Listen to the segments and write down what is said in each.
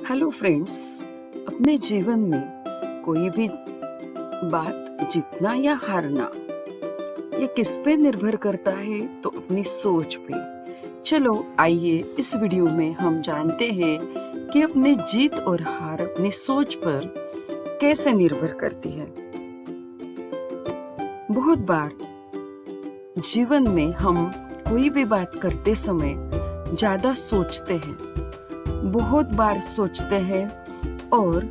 Hello friends. अपने जीवन में कोई भी बात जीतना या हारना ये किस पे निर्भर करता है? तो अपनी सोच पे। चलो आइए इस वीडियो में हम जानते हैं कि अपने जीत और हार अपनी सोच पर कैसे निर्भर करती है। बहुत बार जीवन में हम कोई भी बात करते समय ज्यादा सोचते हैं, बहुत बार सोचते हैं और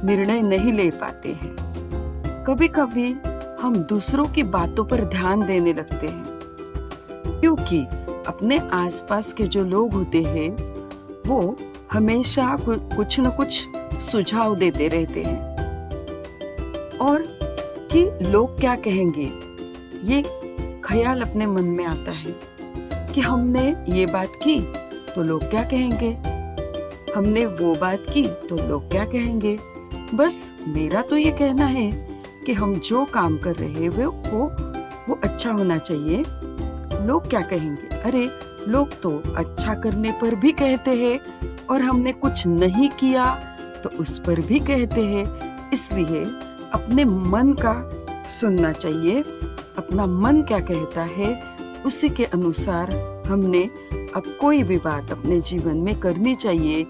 निर्णय नहीं ले पाते हैं। कभी कभी हम दूसरों की बातों पर ध्यान देने लगते हैं, क्योंकि अपने आसपास के जो लोग होते हैं वो हमेशा कुछ न कुछ सुझाव देते रहते हैं, और कि लोग क्या कहेंगे ये ख्याल अपने मन में आता है कि हमने ये बात की तो लोग क्या कहेंगे, हमने वो बात की तो लोग क्या कहेंगे। बस मेरा तो ये कहना है कि हम जो काम कर रहे हैं वो अच्छा होना चाहिए। लोग क्या कहेंगे? अरे लोग तो अच्छा करने पर भी कहते हैं और हमने कुछ नहीं किया तो उस पर भी कहते हैं। इसलिए अपने मन का सुनना चाहिए। अपना मन क्या कहता है उसी के अनुसार हमने अब कोई भी बात अपने जीवन में करनी चाहिए,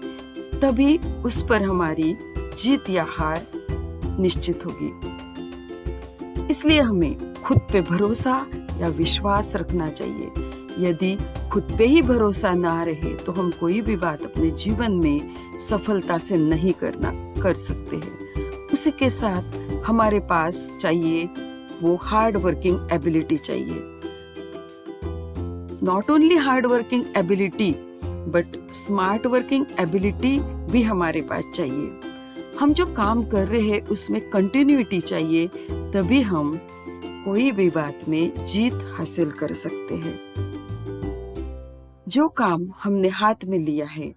तभी उस पर हमारी जीत या हार निश्चित होगी। इसलिए हमें खुद पे भरोसा या विश्वास रखना चाहिए। यदि खुद पे ही भरोसा ना रहे तो हम कोई भी बात अपने जीवन में सफलता से नहीं कर सकते हैं। उसी के साथ हमारे पास चाहिए वो हार्ड वर्किंग एबिलिटी चाहिए। Not only hard working ability but smart working ability भी हमारे पास चाहिए। हम जो काम कर रहे हैं उसमें कंटिन्यूटी चाहिए, तभी हम कोई भी बात में जीत हासिल कर सकते हैं। जो काम हमने हाथ में लिया है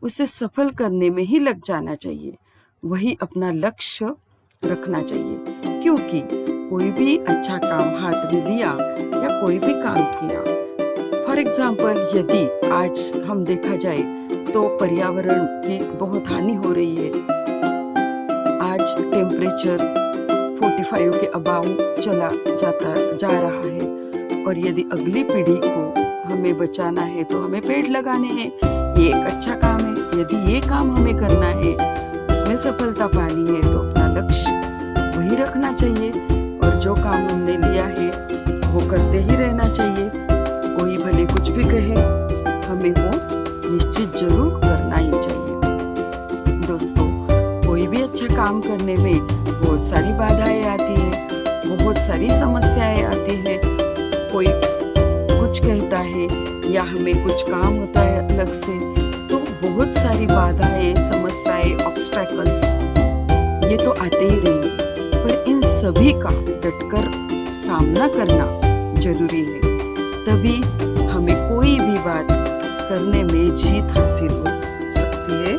उसे सफल करने में ही लग जाना चाहिए, वही अपना लक्ष्य रखना चाहिए। क्योंकि कोई भी अच्छा काम हाथ में लिया या कोई भी काम किया, फॉर एग्जाम्पल यदि आज हम देखा जाए तो पर्यावरण की बहुत हानि हो रही है। आज टेम्परेचर 45 के अबाव चला जा रहा है, और यदि अगली पीढ़ी को हमें बचाना है तो हमें पेड़ लगाने हैं। ये एक अच्छा काम है। यदि ये काम हमें करना है, उसमें सफलता पानी है, तो अपना लक्ष्य वही रखना चाहिए और जो काम हमने लिया है वो करते ही रहना चाहिए। कोई भले कुछ भी कहे, हमें वो निश्चित जरूर करना ही चाहिए। दोस्तों, कोई भी अच्छा काम करने में बहुत सारी बाधाएं आती है, बहुत सारी समस्याएं आती है। कोई कुछ कहता है या हमें कुछ काम होता है अलग से, तो बहुत सारी बाधाएं, समस्याएं, ऑब्स्टेकल्स ये तो आते ही रहेंगे, पर इन सभी का डटकर सामना करना जरूरी है। तभी हमें कोई भी बात करने में जीत हासिल हो सकती है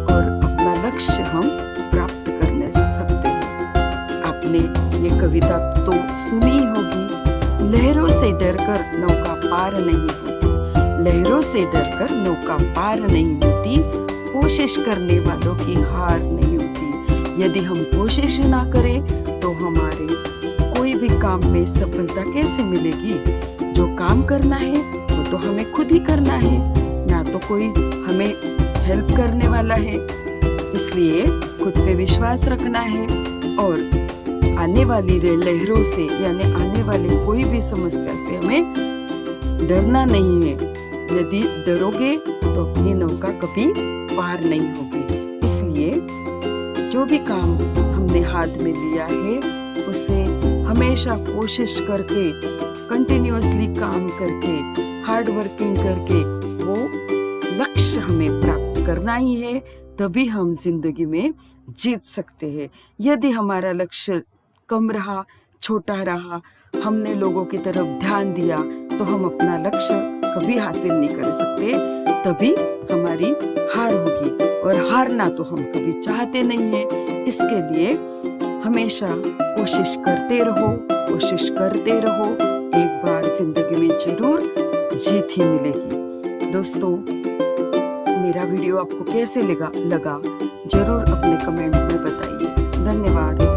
और अपना लक्ष्य हम प्राप्त करने सकते हैं। आपने ये कविता तो सुनी ही होगी, लहरों से डरकर नौका पार नहीं होती, लहरों से डरकर नौका पार नहीं होती, कोशिश करने वालों की हार नहीं होती। यदि हम कोशिश ना करें तो हमारे कोई भी काम में सफलता कैसे मिलेगी? जो काम करना है वो तो हमें खुद ही करना है, ना तो कोई हमें हेल्प करने वाला है। इसलिए खुद पे विश्वास रखना है और आने वाली लहरों से यानी आने वाले कोई भी समस्या से हमें डरना नहीं है। यदि डरोगे तो अपनी नौका कभी पार नहीं होगी। इसलिए जो भी काम हमने हाथ में लिया है उसे हमेशा कोशिश करके, कंटिन्यूअसली काम करके, हार्ड वर्किंग करके वो लक्ष्य हमें प्राप्त करना ही है, तभी हम जिंदगी में जीत सकते हैं। यदि हमारा लक्ष्य कम रहा, छोटा रहा, हमने लोगों की तरफ ध्यान दिया, तो हम अपना लक्ष्य कभी हासिल नहीं कर सकते, तभी हमारी हार होगी। और हारना तो हम कभी चाहते नहीं है। इसके लिए हमेशा कोशिश करते रहो, कोशिश करते रहो, एक बार जिंदगी में जरूर जीत ही मिलेगी। दोस्तों, मेरा वीडियो आपको कैसे लगा जरूर अपने कमेंट